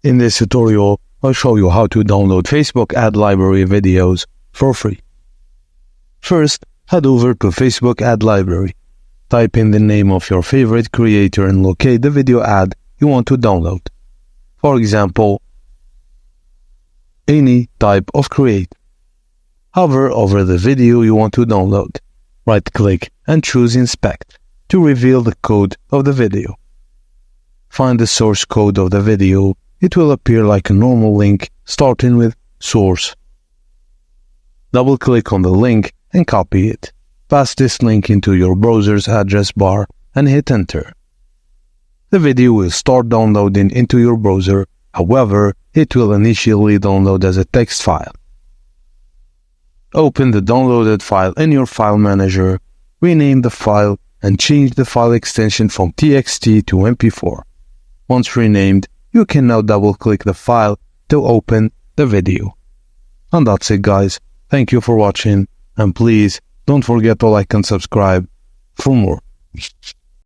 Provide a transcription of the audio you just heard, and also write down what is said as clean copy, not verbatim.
In this tutorial, I'll show you how to download Facebook Ad Library videos for free. First, head over to Facebook Ad Library. Type in the name of your favorite creator and locate the video ad you want to download. For example, any type of creator. Hover over the video you want to download. Right-click and choose Inspect to reveal the code of the video. Find the source code of the video. It will appear like a normal link starting with source. Double-click on the link and copy it. Paste this link into your browser's address bar and hit enter. The video will start downloading into your browser. However, it will initially download as a text file. Open the downloaded file in your file manager, rename the file, and change the file extension from TXT to MP4. Once renamed, you can now double-click the file to open the video. And that's it, guys. Thank you for watching, and please don't forget to like and subscribe for more.